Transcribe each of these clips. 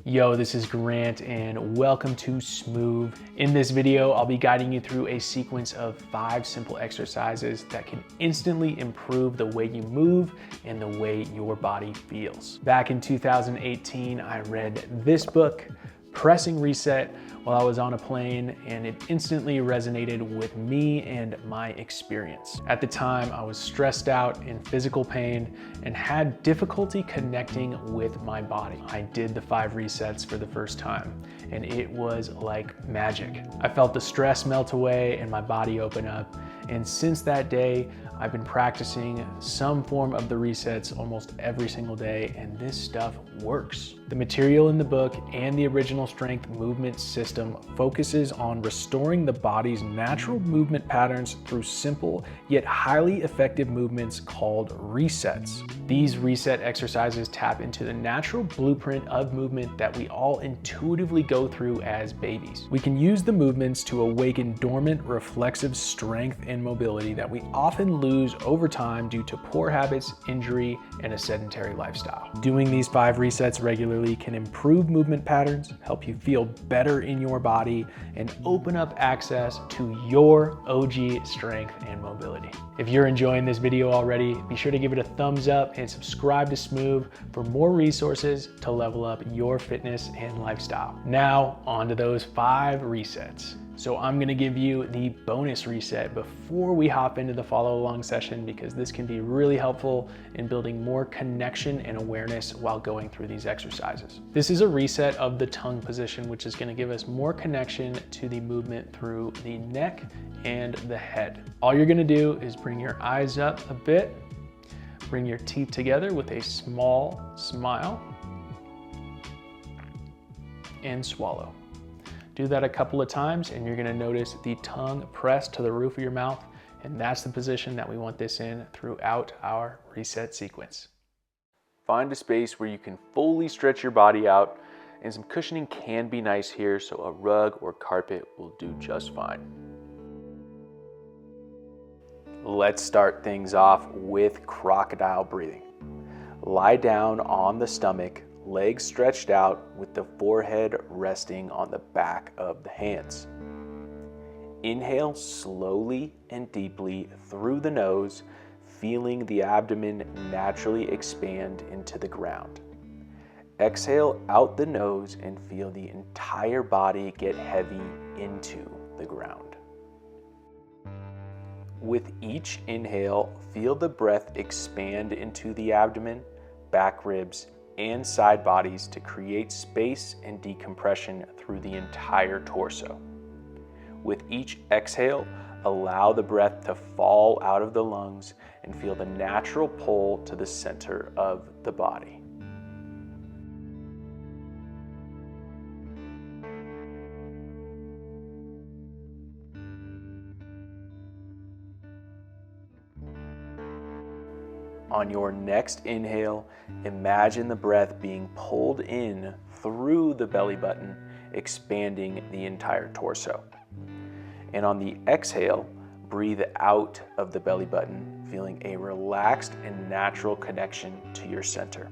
Yo, this is Grant and welcome to Smooth. In this video, I'll be guiding you through a sequence of 5 simple exercises that can instantly improve the way you move and the way your body feels. Back in 2018, I read this book, Pressing Reset, while I was on a plane, and it instantly resonated with me and my experience. At the time, I was stressed out, in physical pain, and had difficulty connecting with my body. I did the 5 resets for the first time, and it was like magic. I felt the stress melt away and my body open up, and since that day, I've been practicing some form of the resets almost every single day, and this stuff works. The material in the book and the original strength movement system focuses on restoring the body's natural movement patterns through simple yet highly effective movements called resets. These reset exercises tap into the natural blueprint of movement that we all intuitively go through as babies. We can use the movements to awaken dormant reflexive strength and mobility that we often lose over time due to poor habits, injury, and a sedentary lifestyle. Doing these 5 resets regularly can improve movement patterns, help you feel better in your body, and open up access to your OG strength and mobility. If you're enjoying this video already, be sure to give it a thumbs up and subscribe to Smooth for more resources to level up your fitness and lifestyle. Now, on to those 5 resets. So I'm gonna give you the bonus reset before we hop into the follow along session, because this can be really helpful in building more connection and awareness while going through these exercises. This is a reset of the tongue position, which is gonna give us more connection to the movement through the neck and the head. All you're gonna do is bring your eyes up a bit, bring your teeth together with a small smile, and swallow. Do that a couple of times and you're gonna notice the tongue pressed to the roof of your mouth, and that's the position that we want this in throughout our reset sequence. Find a space where you can fully stretch your body out, and some cushioning can be nice here, so a rug or carpet will do just fine. Let's start things off with crocodile breathing. Lie down on the stomach, legs stretched out with the forehead resting on the back of the hands. Inhale slowly and deeply through the nose, feeling the abdomen naturally expand into the ground. Exhale out the nose and feel the entire body get heavy into the ground. With each inhale, feel the breath expand into the abdomen, back ribs, and side bodies to create space and decompression through the entire torso. With each exhale, allow the breath to fall out of the lungs and feel the natural pull to the center of the body. On your next inhale, imagine the breath being pulled in through the belly button, expanding the entire torso. And on the exhale, breathe out of the belly button, feeling a relaxed and natural connection to your center.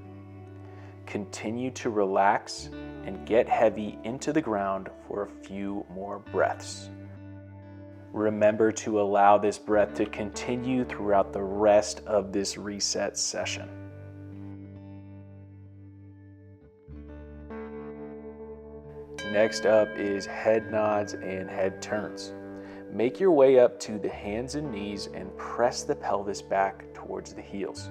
Continue to relax and get heavy into the ground for a few more breaths. Remember to allow this breath to continue throughout the rest of this reset session. Next up is head nods and head turns. Make your way up to the hands and knees and press the pelvis back towards the heels.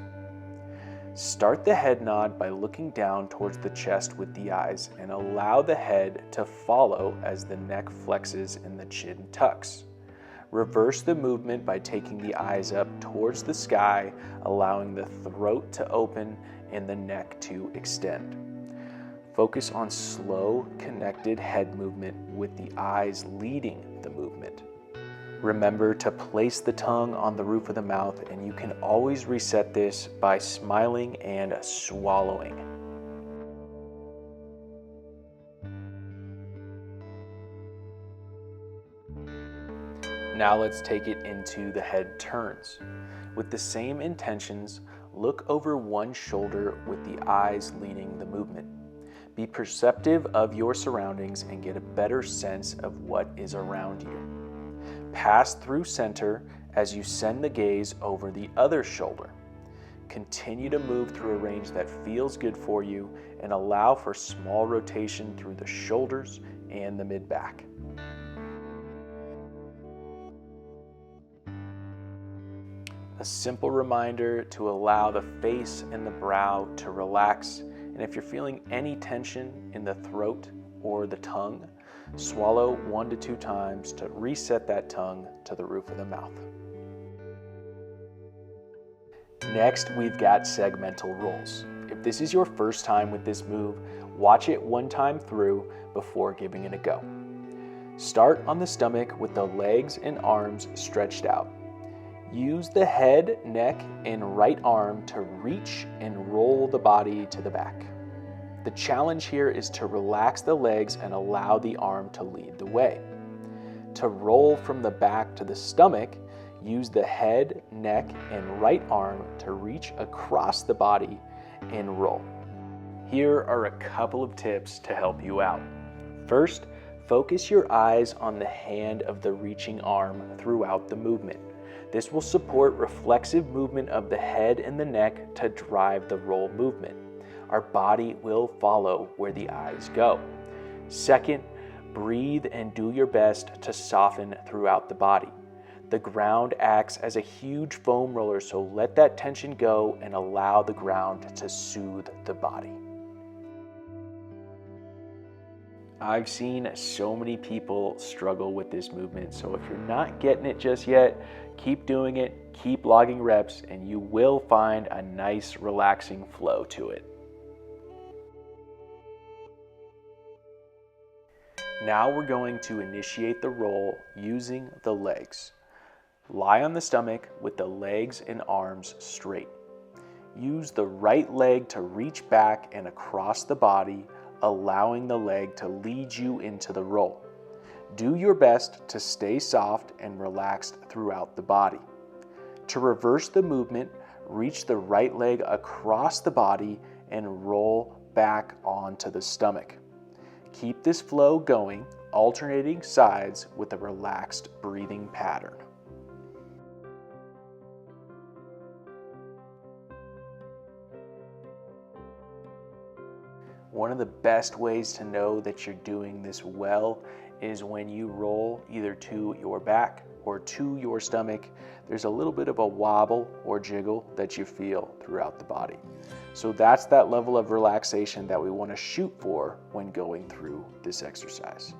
Start the head nod by looking down towards the chest with the eyes, and allow the head to follow as the neck flexes and the chin tucks. Reverse the movement by taking the eyes up towards the sky, allowing the throat to open and the neck to extend. Focus on slow, connected head movement with the eyes leading the movement. Remember to place the tongue on the roof of the mouth, and you can always reset this by smiling and swallowing. Now let's take it into the head turns. With the same intentions, look over one shoulder with the eyes leading the movement. Be perceptive of your surroundings and get a better sense of what is around you. Pass through center as you send the gaze over the other shoulder. Continue to move through a range that feels good for you and allow for small rotation through the shoulders and the mid-back. A simple reminder to allow the face and the brow to relax, and if you're feeling any tension in the throat or the tongue, swallow 1 to 2 times to reset that tongue to the roof of the mouth. Next, we've got segmental rolls. If this is your first time with this move, watch it 1 time through before giving it a go. Start on the stomach with the legs and arms stretched out. Use the head, neck, and right arm to reach and roll the body to the back. The challenge here is to relax the legs and allow the arm to lead the way. To roll from the back to the stomach, use the head, neck, and right arm to reach across the body and roll. Here are a couple of tips to help you out. First, focus your eyes on the hand of the reaching arm throughout the movement. This will support reflexive movement of the head and the neck to drive the roll movement. Our body will follow where the eyes go. Second, breathe and do your best to soften throughout the body. The ground acts as a huge foam roller, so let that tension go and allow the ground to soothe the body. I've seen so many people struggle with this movement, so if you're not getting it just yet, keep doing it, keep logging reps, and you will find a nice relaxing flow to it. Now we're going to initiate the roll using the legs. Lie on the stomach with the legs and arms straight. Use the right leg to reach back and across the body, allowing the leg to lead you into the roll. Do your best to stay soft and relaxed throughout the body. To reverse the movement, reach the right leg across the body and roll back onto the stomach. Keep this flow going, alternating sides with a relaxed breathing pattern. One of the best ways to know that you're doing this well is when you roll either to your back or to your stomach. There's a little bit of a wobble or jiggle that you feel throughout the body. So that's that level of relaxation that we want to shoot for when going through this exercise.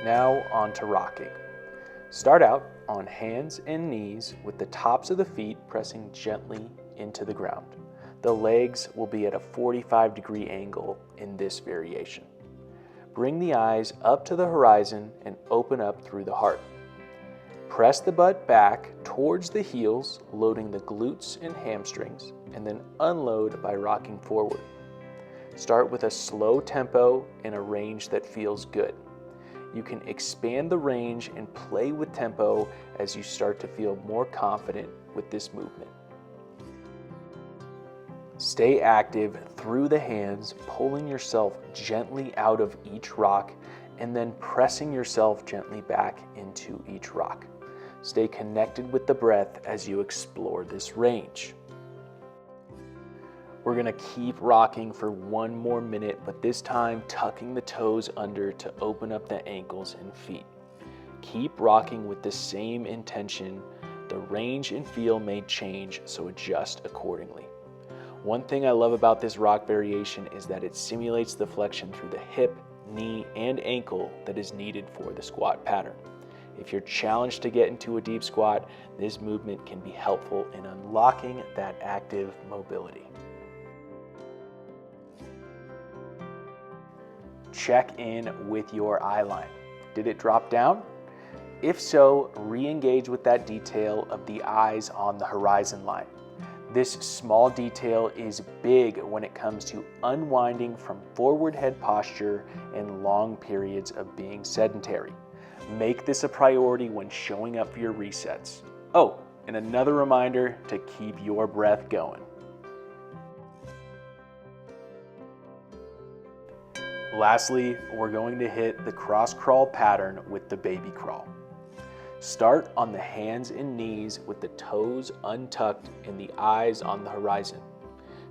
Now on to rocking. Start out on hands and knees with the tops of the feet pressing gently into the ground. The legs will be at a 45-degree angle in this variation. Bring the eyes up to the horizon and open up through the heart. Press the butt back towards the heels, loading the glutes and hamstrings, and then unload by rocking forward. Start with a slow tempo in a range that feels good. You can expand the range and play with tempo as you start to feel more confident with this movement. Stay active through the hands, pulling yourself gently out of each rock and then pressing yourself gently back into each rock. Stay connected with the breath as you explore this range. We're gonna keep rocking for 1 more minute, but this time tucking the toes under to open up the ankles and feet. Keep rocking with the same intention. The range and feel may change, so adjust accordingly. One thing I love about this rock variation is that it simulates the flexion through the hip, knee, and ankle that is needed for the squat pattern. If you're challenged to get into a deep squat, this movement can be helpful in unlocking that active mobility. Check in with your eye line. Did it drop down? If so, re-engage with that detail of the eyes on the horizon line. This small detail is big when it comes to unwinding from forward head posture and long periods of being sedentary. Make this a priority when showing up for your resets. Oh, and another reminder to keep your breath going. Lastly, we're going to hit the cross crawl pattern with the baby crawl. Start on the hands and knees with the toes untucked and the eyes on the horizon.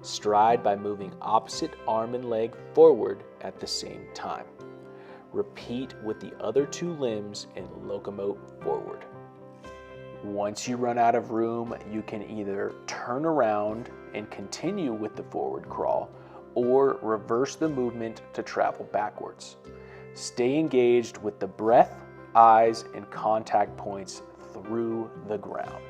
Stride by moving opposite arm and leg forward at the same time. Repeat with the other two limbs and locomote forward. Once you run out of room, you can either turn around and continue with the forward crawl, or reverse the movement to travel backwards. Stay engaged with the breath, eyes, and contact points through the ground.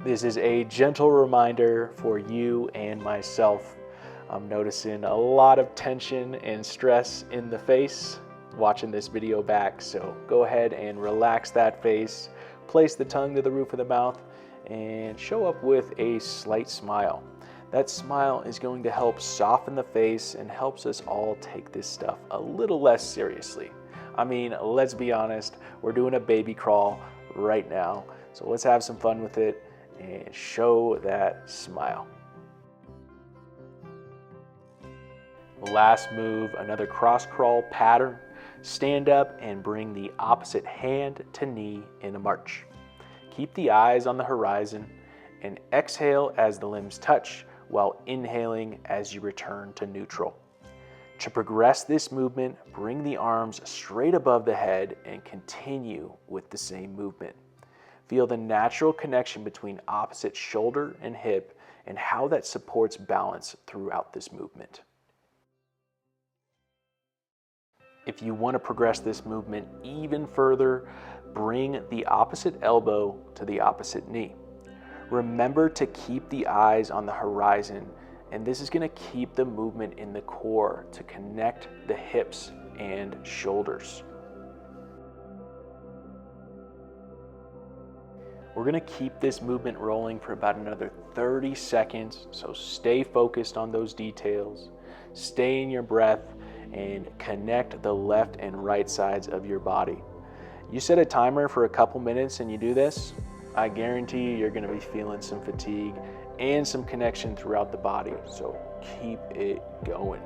This is a gentle reminder for you and myself. I'm noticing a lot of tension and stress in the face watching this video back, so go ahead and relax that face, place the tongue to the roof of the mouth, and show up with a slight smile. That smile is going to help soften the face and helps us all take this stuff a little less seriously. I mean, let's be honest, we're doing a baby crawl right now, so let's have some fun with it and show that smile. Last move, another cross crawl pattern. Stand up and bring the opposite hand to knee in a march. Keep the eyes on the horizon and exhale as the limbs touch while inhaling as you return to neutral. To progress this movement, bring the arms straight above the head and continue with the same movement. Feel the natural connection between opposite shoulder and hip and how that supports balance throughout this movement. If you want to progress this movement even further, bring the opposite elbow to the opposite knee. Remember to keep the eyes on the horizon, and this is going to keep the movement in the core to connect the hips and shoulders. We're going to keep this movement rolling for about another 30 seconds, so stay focused on those details, stay in your breath, and connect the left and right sides of your body. You set a timer for a couple minutes and you do this, I guarantee you're going to be feeling some fatigue and some connection throughout the body, so keep it going.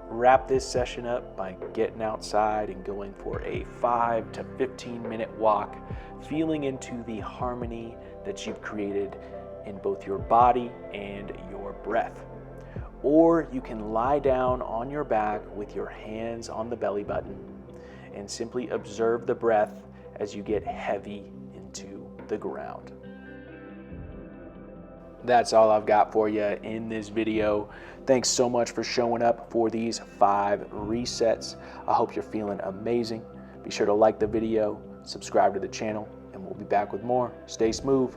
Wrap this session up by getting outside and going for a 5 to 15 minute walk, feeling into the harmony that you've created in both your body and your breath. Or you can lie down on your back with your hands on the belly button and simply observe the breath as you get heavy into the ground. That's all I've got for you in this video. Thanks so much for showing up for these 5 resets. I hope you're feeling amazing. Be sure to like the video, subscribe to the channel, and we'll be back with more. Stay smooth.